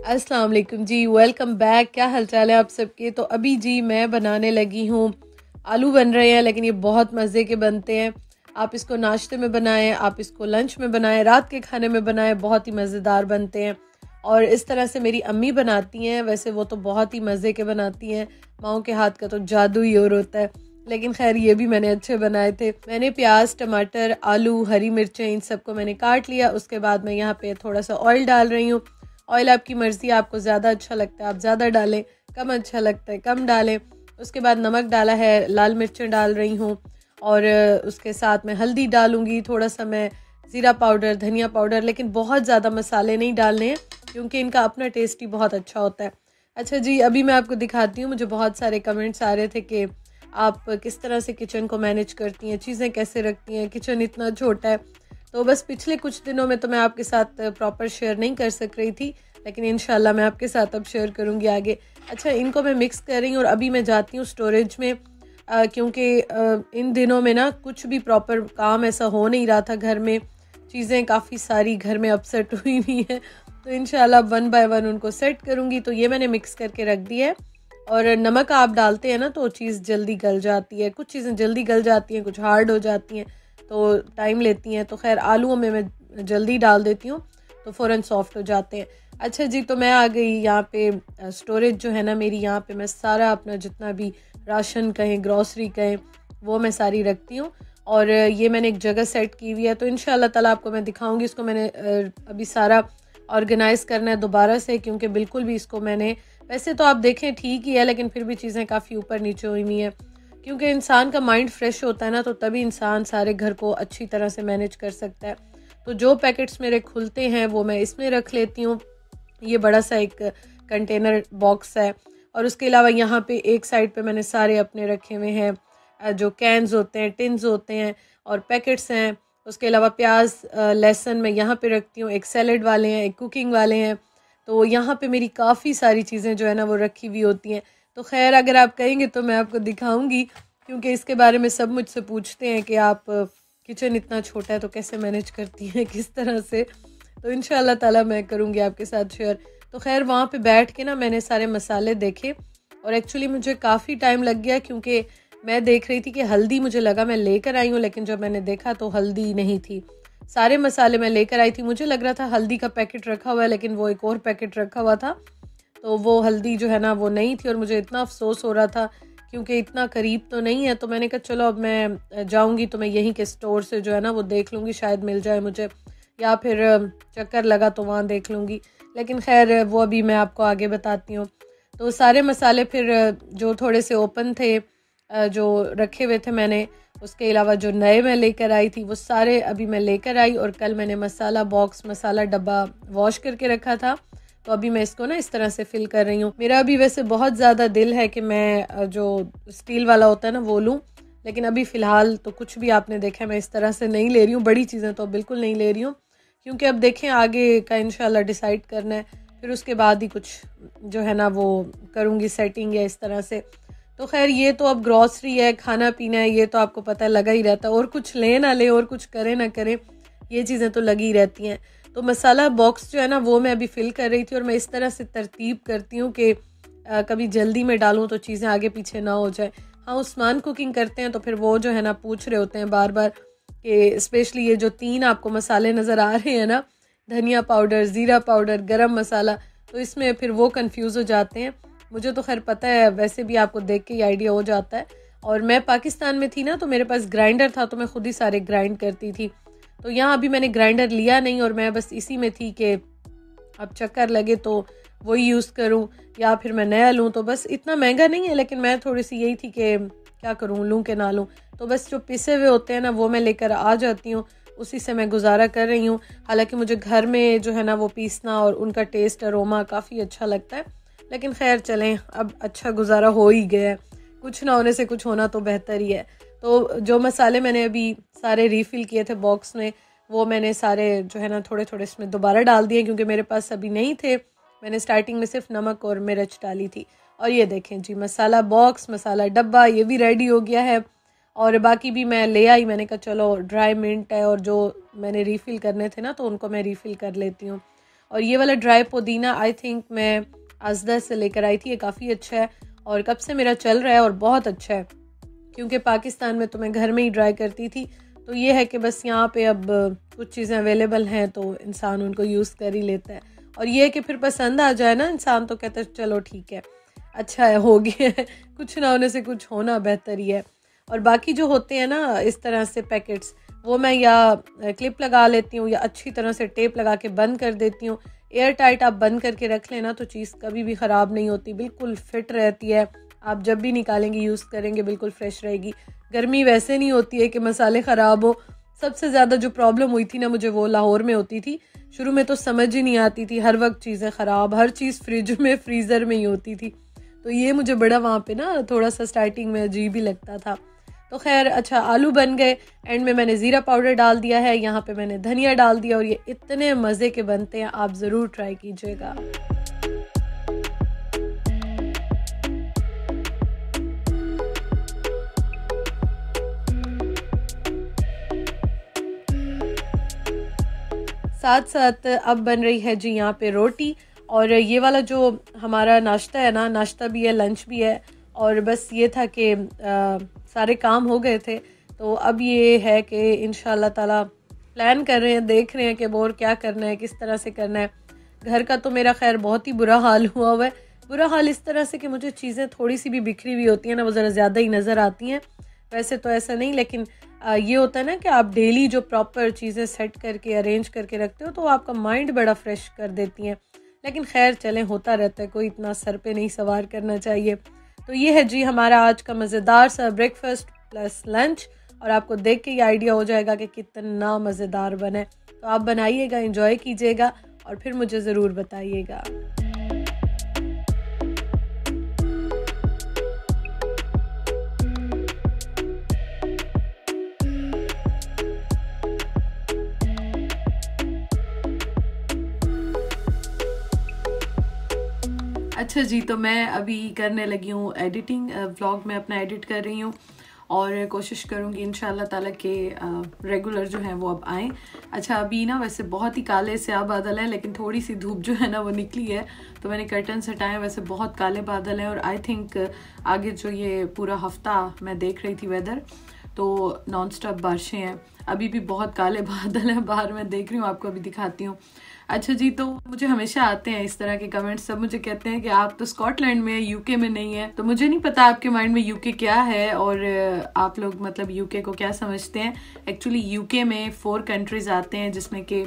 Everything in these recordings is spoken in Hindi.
अस्सलाम वालेकुम जी, वेलकम बैक। क्या हालचाल है आप सबके। तो अभी जी मैं बनाने लगी हूँ, आलू बन रहे हैं लेकिन ये बहुत मज़े के बनते हैं। आप इसको नाश्ते में बनाएं, आप इसको लंच में बनाएं, रात के खाने में बनाएं, बहुत ही मज़ेदार बनते हैं। और इस तरह से मेरी अम्मी बनाती हैं। वैसे वो तो बहुत ही मज़े के बनाती हैं, माओं के हाथ का तो जादू ही और होता है। लेकिन खैर ये भी मैंने अच्छे बनाए थे। मैंने प्याज, टमाटर, आलू, हरी मिर्चें इन सबको मैंने काट लिया। उसके बाद मैं यहाँ पे थोड़ा सा ऑयल डाल रही हूँ। ऑयल आपकी मर्ज़ी, आपको ज़्यादा अच्छा लगता है आप ज़्यादा डालें, कम अच्छा लगता है कम डालें। उसके बाद नमक डाला है, लाल मिर्चें डाल रही हूँ और उसके साथ मैं हल्दी डालूँगी, थोड़ा सा मैं ज़ीरा पाउडर, धनिया पाउडर, लेकिन बहुत ज़्यादा मसाले नहीं डालने हैं क्योंकि इनका अपना टेस्ट ही बहुत अच्छा होता है। अच्छा जी, अभी मैं आपको दिखाती हूँ। मुझे बहुत सारे कमेंट्स आ रहे थे कि आप किस तरह से किचन को मैनेज करती हैं, चीज़ें कैसे रखती हैं, किचन इतना छोटा है। तो बस पिछले कुछ दिनों में तो मैं आपके साथ प्रॉपर शेयर नहीं कर सक रही थी, लेकिन इंशाल्लाह मैं आपके साथ अब शेयर करूंगी आगे। अच्छा, इनको मैं मिक्स कर रही हूँ और अभी मैं जाती हूँ स्टोरेज में, क्योंकि इन दिनों में ना कुछ भी प्रॉपर काम ऐसा हो नहीं रहा था घर में। चीज़ें काफ़ी सारी घर में अपसेट हुई हुई हैं, तो इंशाल्लाह वन बाय वन उनको सेट करूँगी। तो ये मैंने मिक्स करके रख दिया है। और नमक आप डालते हैं ना तो चीज़ जल्दी गल जाती है, कुछ चीज़ें जल्दी गल जाती हैं, कुछ हार्ड हो जाती हैं, तो टाइम लेती हैं। तो खैर आलूओं में मैं जल्दी डाल देती हूँ तो फ़ौरन सॉफ्ट हो जाते हैं। अच्छा जी, तो मैं आ गई यहाँ पे स्टोरेज जो है ना मेरी, यहाँ पे मैं सारा अपना जितना भी राशन कहें, ग्रॉसरी कहें, वो मैं सारी रखती हूँ। और ये मैंने एक जगह सेट की हुई है, तो इंशाल्लाह ताला आपको मैं दिखाऊंगी। इसको मैंने अभी सारा ऑर्गेनाइज़ करना है दोबारा से, क्योंकि बिल्कुल भी इसको मैंने, वैसे तो आप देखें ठीक ही है लेकिन फिर भी चीज़ें काफ़ी ऊपर नीचे हुई हुई हैं। क्योंकि इंसान का माइंड फ्रेश होता है ना, तो तभी इंसान सारे घर को अच्छी तरह से मैनेज कर सकता है। तो जो पैकेट्स मेरे खुलते हैं वो मैं इसमें रख लेती हूँ। ये बड़ा सा एक कंटेनर बॉक्स है। और उसके अलावा यहाँ पे एक साइड पे मैंने सारे अपने रखे हुए हैं, जो कैन्स होते हैं, टिन्स होते हैं और पैकेट्स हैं। उसके अलावा प्याज, लहसुन मैं यहाँ पे रखती हूँ। एक सैलड वाले हैं, एक कुकिंग वाले हैं। तो यहाँ पे मेरी काफ़ी सारी चीज़ें जो है ना वो रखी हुई होती हैं। तो खैर अगर आप कहेंगे तो मैं आपको दिखाऊंगी, क्योंकि इसके बारे में सब मुझसे पूछते हैं कि आप किचन इतना छोटा है तो कैसे मैनेज करती हैं, किस तरह से। तो इंशाल्लाह ताला मैं करूँगी आपके साथ शेयर। तो खैर वहाँ पे बैठ के ना मैंने सारे मसाले देखे और एक्चुअली मुझे काफ़ी टाइम लग गया, क्योंकि मैं देख रही थी कि हल्दी, मुझे लगा मैं लेकर आई हूँ, लेकिन जब मैंने देखा तो हल्दी नहीं थी। सारे मसाले मैं लेकर आई थी, मुझे लग रहा था हल्दी का पैकेट रखा हुआ है, लेकिन वो एक और पैकेट रखा हुआ था। तो वो हल्दी जो है ना वो नहीं थी और मुझे इतना अफसोस हो रहा था, क्योंकि इतना करीब तो नहीं है। तो मैंने कहा चलो अब मैं जाऊंगी तो मैं यहीं के स्टोर से जो है ना वो देख लूँगी, शायद मिल जाए मुझे, या फिर चक्कर लगा तो वहाँ देख लूँगी। लेकिन खैर वो अभी मैं आपको आगे बताती हूँ। तो सारे मसाले फिर जो थोड़े से ओपन थे, जो रखे हुए थे मैंने, उसके अलावा जो नए मैं लेकर आई थी वो सारे अभी मैं लेकर आई। और कल मैंने मसाला बॉक्स, मसाला डब्बा वॉश करके रखा था, तो अभी मैं इसको ना इस तरह से फिल कर रही हूँ। मेरा अभी वैसे बहुत ज़्यादा दिल है कि मैं जो स्टील वाला होता है ना वो लूँ, लेकिन अभी फ़िलहाल तो कुछ भी आपने देखा मैं इस तरह से नहीं ले रही हूँ, बड़ी चीज़ें तो बिल्कुल नहीं ले रही हूँ, क्योंकि अब देखें आगे का इंशाल्लाह डिसाइड करना है, फिर उसके बाद ही कुछ जो है ना वो करूँगी सेटिंग या इस तरह से। तो खैर ये तो अब ग्रॉसरी है, खाना पीना है, ये तो आपको पता लगा ही रहता है, और कुछ ले ना ले और कुछ करे ना करे, ये चीज़ें तो लगी ही रहती हैं। तो मसाला बॉक्स जो है ना वो मैं अभी फिल कर रही थी, और मैं इस तरह से तरतीब करती हूँ कि कभी जल्दी में डालूँ तो चीज़ें आगे पीछे ना हो जाए। हाँ, उस्मान कुकिंग करते हैं तो फिर वो जो है ना पूछ रहे होते हैं बार बार कि स्पेशली ये जो 3 आपको मसाले नज़र आ रहे हैं ना, धनिया पाउडर, ज़ीरा पाउडर, गरम मसाला, तो इसमें फिर वो कंफ्यूज हो जाते हैं। मुझे तो खैर पता है, वैसे भी आपको देख के ही आइडिया हो जाता है। और मैं पाकिस्तान में थी ना तो मेरे पास ग्राइंडर था, तो मैं खुद ही सारे ग्राइंड करती थी। तो यहाँ अभी मैंने ग्राइंडर लिया नहीं और मैं बस इसी में थी कि अब चक्कर लगे तो वही यूज़ करूँ या फिर मैं नया लूँ। तो बस इतना महंगा नहीं है, लेकिन मैं थोड़ी सी यही थी कि क्या करूँ, लूँ कि ना लूँ। तो बस जो पिसे हुए होते हैं ना वो मैं लेकर आ जाती हूँ, उसी से मैं गुजारा कर रही हूँ। हालांकि मुझे घर में जो है ना वो पीसना और उनका टेस्ट अरोमा काफ़ी अच्छा लगता है, लेकिन खैर चलें, अब अच्छा गुजारा हो ही गया है, कुछ ना होने से कुछ होना तो बेहतर ही है। तो जो मसाले मैंने अभी सारे रीफ़िल किए थे बॉक्स में, वो मैंने सारे जो है ना थोड़े थोड़े इसमें दोबारा डाल दिए, क्योंकि मेरे पास अभी नहीं थे। मैंने स्टार्टिंग में सिर्फ नमक और मिर्च डाली थी। और ये देखें जी, मसाला बॉक्स, मसाला डब्बा, ये भी रेडी हो गया है। और बाकी भी मैं ले आई, मैंने कहा चलो ड्राई मिंट है और जो मैंने रीफ़िल करने थे ना तो उनको मैं रीफ़िल कर लेती हूँ। और ये वाला ड्राई पुदीना आई थिंक मैं आजदा से लेकर आई थी, ये काफ़ी अच्छा है और कब से मेरा चल रहा है और बहुत अच्छा है, क्योंकि पाकिस्तान में तो मैं घर में ही ड्राई करती थी। तो ये है कि बस यहाँ पे अब कुछ चीज़ें अवेलेबल हैं तो इंसान उनको यूज़ कर ही लेता है। और ये है कि फिर पसंद आ जाए ना इंसान तो कहता है चलो ठीक है, अच्छा है, हो गया है। कुछ ना होने से कुछ होना बेहतर ही है। और बाकी जो होते हैं ना इस तरह से पैकेट्स, वो मैं या क्लिप लगा लेती हूँ या अच्छी तरह से टेप लगा के बंद कर देती हूँ। एयर टाइट आप बंद करके रख लेना तो चीज़ कभी भी ख़राब नहीं होती, बिल्कुल फिट रहती है। आप जब भी निकालेंगे यूज़ करेंगे बिल्कुल फ्रेश रहेगी। गर्मी वैसे नहीं होती है कि मसाले ख़राब हो। सबसे ज़्यादा जो प्रॉब्लम हुई थी ना मुझे वो लाहौर में होती थी। शुरू में तो समझ ही नहीं आती थी, हर वक्त चीज़ें ख़राब, हर चीज़ फ्रिज में फ्रीज़र में ही होती थी। तो ये मुझे बड़ा वहाँ पे ना थोड़ा सा स्टार्टिंग में अजीब ही लगता था। तो खैर अच्छा, आलू बन गए। एंड में मैंने ज़ीरा पाउडर डाल दिया है, यहाँ पे मैंने धनिया डाल दिया और ये इतने मज़े के बनते हैं, आप ज़रूर ट्राई कीजिएगा। साथ साथ अब बन रही है जी यहाँ पे रोटी। और ये वाला जो हमारा नाश्ता है ना, नाश्ता भी है लंच भी है। और बस ये था कि सारे काम हो गए थे, तो अब ये है कि इंशाल्लाह ताला प्लान कर रहे हैं, देख रहे हैं कि और क्या करना है, किस तरह से करना है। घर का तो मेरा खैर बहुत ही बुरा हाल हुआ हुआ है। बुरा हाल इस तरह से कि मुझे चीज़ें थोड़ी सी भी बिखरी हुई होती हैं ना, वो ज़रा ज़्यादा ही नज़र आती हैं। वैसे तो ऐसा नहीं, लेकिन ये होता है ना कि आप डेली जो प्रॉपर चीज़ें सेट करके अरेंज करके रखते हो तो आपका माइंड बड़ा फ्रेश कर देती हैं। लेकिन खैर चलें, होता रहता है, कोई इतना सर पे नहीं सवार करना चाहिए। तो ये है जी हमारा आज का मज़ेदार सा ब्रेकफास्ट प्लस लंच। और आपको देख के ये आइडिया हो जाएगा कि कितना मज़ेदार बना है। तो आप बनाइएगा, एंजॉय कीजिएगा और फिर मुझे ज़रूर बताइएगा। अच्छा जी, तो मैं अभी करने लगी हूँ एडिटिंग। व्लॉग में अपना एडिट कर रही हूँ और कोशिश करूँगी इंशाल्लाह ताला के रेगुलर जो है वो अब आएँ। अच्छा, अभी ना वैसे बहुत ही काले से बादल हैं, लेकिन थोड़ी सी धूप जो है ना वो निकली है, तो मैंने कर्टन्स हटाए। वैसे बहुत काले बादल हैं और आई थिंक आगे जो ये पूरा हफ्ता मैं देख रही थी वेदर, तो नॉन स्टॉप बारिशें हैं। अभी भी बहुत काले बादल हैं बाहर, मैं देख रही हूँ, आपको अभी दिखाती हूँ। अच्छा जी, तो मुझे हमेशा आते हैं इस तरह के कमेंट्स, सब मुझे कहते हैं कि आप तो स्कॉटलैंड में, यूके में नहीं है। तो मुझे नहीं पता आपके माइंड में यूके क्या है और आप लोग मतलब यूके को क्या समझते हैं। एक्चुअली यूके में 4 कंट्रीज आते हैं, जिसमें कि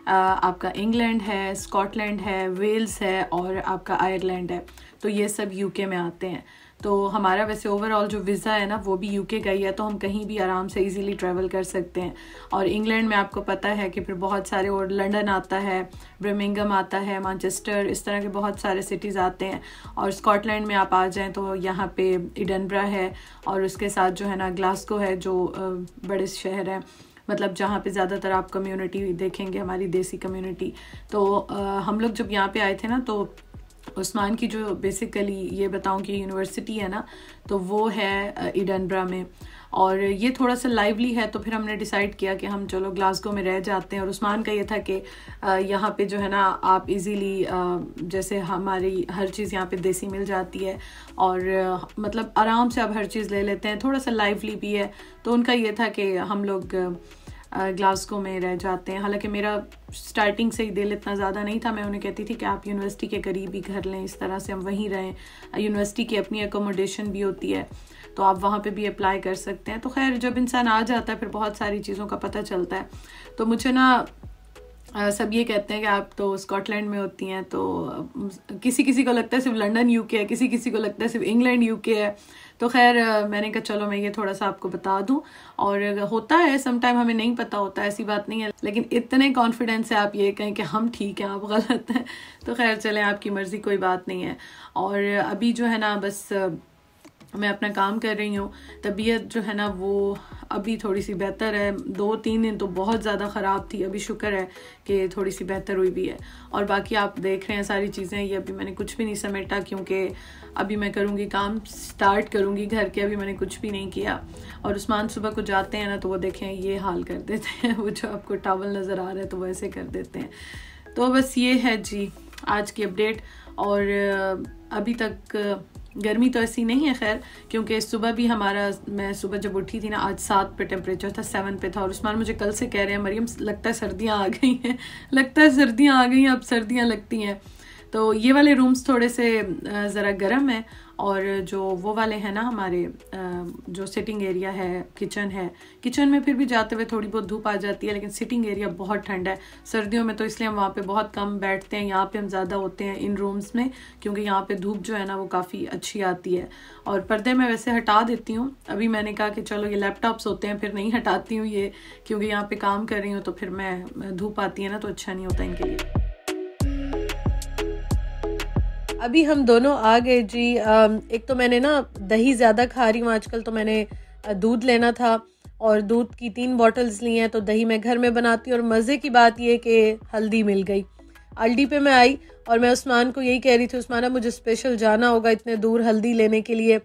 आपका इंग्लैंड है, स्कॉटलैंड है, वेल्स है और आपका आयरलैंड है। तो ये सब यूके में आते हैं। तो हमारा वैसे ओवरऑल जो वीज़ा है ना वो भी यूके का ही है, तो हम कहीं भी आराम से इजीली ट्रैवल कर सकते हैं। और इंग्लैंड में आपको पता है कि फिर बहुत सारे, और लंदन आता है, बर्मिंघम आता है, मैनचेस्टर, इस तरह के बहुत सारे सिटीज़ आते हैं। और स्कॉटलैंड में आप आ जाएं तो यहाँ पे एडिनबरा है और उसके साथ जो है ना ग्लासगो है, जो बड़े शहर हैं, मतलब जहाँ पे ज़्यादातर आप कम्युनिटी देखेंगे, हमारी देसी कम्युनिटी। तो हम लोग जब यहाँ पे आए थे ना, तो उस्मान की जो बेसिकली ये बताऊं कि यूनिवर्सिटी है ना, तो वो है एडिनबरा में। और ये थोड़ा सा लाइवली है, तो फिर हमने डिसाइड किया कि हम चलो ग्लासगो में रह जाते हैं। और उस्मान का ये था कि यहाँ पे जो है ना आप इजीली जैसे हमारी हर चीज़ यहाँ पे देसी मिल जाती है और मतलब आराम से आप हर चीज़ ले लेते हैं, थोड़ा सा लाइवली भी है। तो उनका ये था कि हम लोग ग्लासगो में रह जाते हैं। हालांकि मेरा स्टार्टिंग से ही दिल इतना ज़्यादा नहीं था, मैं उन्हें कहती थी कि आप यूनिवर्सिटी के करीब ही घर लें, इस तरह से हम वहीं रहें। यूनिवर्सिटी की अपनी एकोमोडेशन भी होती है, तो आप वहाँ पे भी अप्लाई कर सकते हैं। तो खैर जब इंसान आ जाता है फिर बहुत सारी चीज़ों का पता चलता है। तो मुझे ना सब ये कहते हैं कि आप तो स्कॉटलैंड में होती हैं, तो किसी किसी को लगता है सिर्फ लंदन यूके है, किसी किसी को लगता है सिर्फ इंग्लैंड यूके है। तो खैर मैंने कहा चलो मैं ये थोड़ा सा आपको बता दूं। और होता है समटाइम हमें नहीं पता होता, ऐसी बात नहीं है, लेकिन इतने कॉन्फिडेंस से आप ये कहें कि हम ठीक हैं आप गलत हैं, तो खैर चलें, आपकी मर्ज़ी, कोई बात नहीं है। और अभी जो है ना बस मैं अपना काम कर रही हूँ। तबीयत जो है ना वो अभी थोड़ी सी बेहतर है, 2-3 दिन तो बहुत ज़्यादा ख़राब थी, अभी शुक्र है कि थोड़ी सी बेहतर हुई भी है। और बाकी आप देख रहे हैं सारी चीज़ें, ये अभी मैंने कुछ भी नहीं समेटा, क्योंकि अभी मैं करूँगी काम, स्टार्ट करूँगी घर के, अभी मैंने कुछ भी नहीं किया। और उस्मान सुबह को जाते हैं ना, तो वो देखें ये हाल कर देते हैं, वो जो आपको टॉवल नज़र आ रहा है तो वो ऐसे कर देते हैं। तो बस ये है जी आज की अपडेट। और अभी तक गर्मी तो ऐसी नहीं है खैर, क्योंकि सुबह भी मैं सुबह जब उठी थी ना, आज 7 पे टेम्परेचर था, 7 पे था। और उस्मान मुझे कल से कह रहे हैं मरियम लगता है सर्दियाँ आ गई हैं, लगता है सर्दियाँ आ गई हैं, अब सर्दियाँ लगती हैं। तो ये वाले रूम्स थोड़े से ज़रा गर्म है, और जो वो वाले हैं ना हमारे जो सिटिंग एरिया है, किचन में फिर भी जाते हुए थोड़ी बहुत धूप आ जाती है, लेकिन सिटिंग एरिया बहुत ठंडा है सर्दियों में, तो इसलिए हम वहाँ पे बहुत कम बैठते हैं। यहाँ पे हम ज़्यादा होते हैं इन रूम्स में, क्योंकि यहाँ पे धूप जो है ना वो काफ़ी अच्छी आती है। और पर्दे मैं वैसे हटा देती हूँ, अभी मैंने कहा कि चलो ये लैपटॉप्स होते हैं फिर नहीं हटाती हूँ ये, क्योंकि यहाँ पे काम कर रही हूँ तो फिर मैं धूप आती है ना तो अच्छा नहीं होता इनके लिए। अभी हम दोनों आ गए जी। एक तो मैंने ना दही ज़्यादा खा रही हूँ आजकल, तो मैंने दूध लेना था और दूध की 3 बॉटल्स ली हैं, तो दही मैं घर में बनाती हूँ। और मज़े की बात ये कि हल्दी मिल गई। अल्डी पे मैं आई और मैं उस्मान को यही कह रही थी, उस्माना मुझे स्पेशल जाना होगा इतने दूर हल्दी लेने के लिए।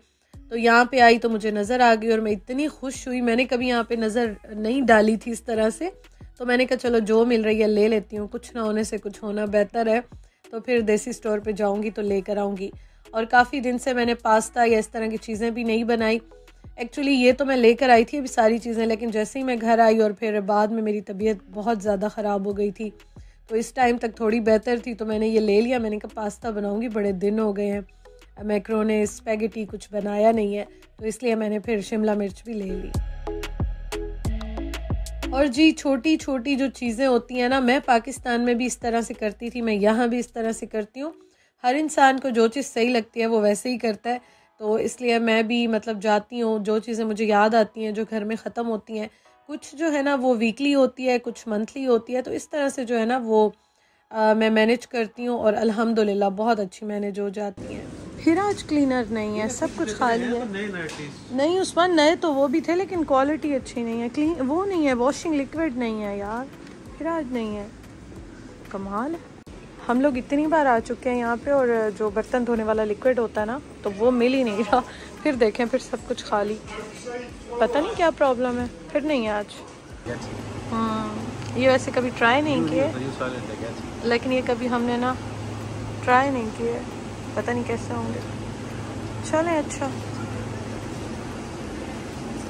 तो यहाँ पे आई तो मुझे नज़र आ गई और मैं इतनी खुश हुई, मैंने कभी यहाँ पे नज़र नहीं डाली थी इस तरह से। तो मैंने कहा चलो जो मिल रही है ले लेती हूँ, कुछ ना होने से कुछ होना बेहतर है। तो फिर देसी स्टोर पे जाऊंगी तो लेकर आऊंगी। और काफ़ी दिन से मैंने पास्ता या इस तरह की चीज़ें भी नहीं बनाई। एक्चुअली ये तो मैं लेकर आई थी अभी सारी चीज़ें, लेकिन जैसे ही मैं घर आई और फिर बाद में मेरी तबीयत बहुत ज़्यादा ख़राब हो गई थी, तो इस टाइम तक थोड़ी बेहतर थी तो मैंने ये ले लिया। मैंने कहा पास्ता बनाऊंगी, बड़े दिन हो गए हैं मैक्रोने स्पैगेटी कुछ बनाया नहीं है, तो इसलिए मैंने फिर शिमला मिर्च भी ले ली। और जी छोटी छोटी जो चीज़ें होती हैं ना, मैं पाकिस्तान में भी इस तरह से करती थी, मैं यहाँ भी इस तरह से करती हूँ। हर इंसान को जो चीज़ सही लगती है वो वैसे ही करता है, तो इसलिए मैं भी मतलब जाती हूँ, जो चीज़ें मुझे याद आती हैं जो घर में ख़त्म होती हैं, कुछ जो है ना वो वीकली होती है, कुछ मंथली होती है, तो इस तरह से जो है ना वो मैं मैनेज करती हूँ और अल्हम्दुलिल्लाह बहुत अच्छी मैनेज हो जाती हैं। फिर आज क्लीनर नहीं है, सब कुछ खाली है। नहीं उस्मान, नए तो वो भी थे लेकिन क्वालिटी अच्छी नहीं है, क्लीन वो नहीं है, वॉशिंग लिक्विड नहीं है यार, फिर आज नहीं है। कमाल है, हम लोग इतनी बार आ चुके हैं यहाँ पे और जो बर्तन धोने वाला लिक्विड होता है ना तो वो मिल ही नहीं रहा। फिर देखें फिर सब कुछ खाली, पता नहीं क्या प्रॉब्लम है, फिर नहीं है आज। ये वैसे कभी ट्राई नहीं किए, लेकिन ये कभी हमने ना ट्राई नहीं किए, पता नहीं कैसे होंगे। चलें अच्छा,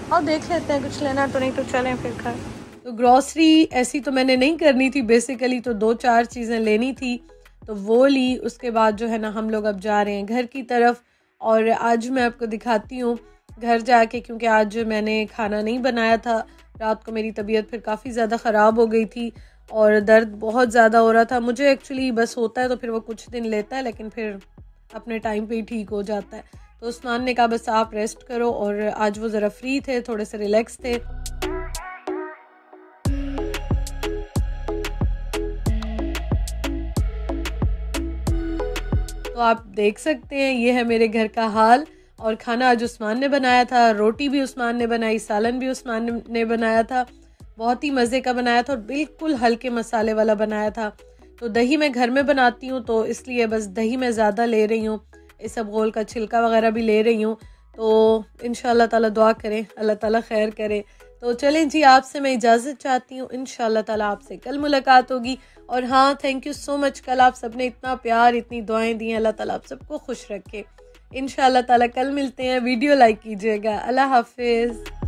और देख लेते हैं, कुछ लेना तो नहीं तो चलें फिर घर। तो ग्रॉसरी ऐसी तो मैंने नहीं करनी थी बेसिकली, तो 2-4 चीज़ें लेनी थी तो वो ली। उसके बाद जो है ना हम लोग अब जा रहे हैं घर की तरफ, और आज मैं आपको दिखाती हूँ घर जाके, क्योंकि आज मैंने खाना नहीं बनाया था। रात को मेरी तबीयत फिर काफ़ी ज़्यादा ख़राब हो गई थी और दर्द बहुत ज़्यादा हो रहा था। मुझे एक्चुअली बस होता है तो फिर वो कुछ दिन लेता है, लेकिन फिर अपने टाइम पे ही ठीक हो जाता है। तो उस्मान ने कहा बस आप रेस्ट करो, और आज वो ज़रा फ्री थे, थोड़े से रिलैक्स थे। तो आप देख सकते हैं ये है मेरे घर का हाल। और खाना आज उस्मान ने बनाया था, रोटी भी उस्मान ने बनाई, सालन भी उस्मान ने बनाया था, बहुत ही मज़े का बनाया था और बिल्कुल हल्के मसाले वाला बनाया था। तो दही मैं घर में बनाती हूँ तो इसलिए बस दही मैं ज़्यादा ले रही हूँ, इसबगोल का छिलका वगैरह भी ले रही हूँ। तो इंशाल्लाह ताला दुआ करें अल्लाह ताला खैर करे। तो चलें जी, आपसे मैं इजाज़त चाहती हूँ, इंशाल्लाह ताला आपसे कल मुलाकात होगी। और हाँ, थैंक यू सो मच, कल आप सबने इतना प्यार इतनी दुआएं दी, अल्लाह ताला आप सबको खुश रखे। इंशाल्लाह ताला कल मिलते हैं, वीडियो लाइक कीजिएगा। अल्लाह हाफिज़।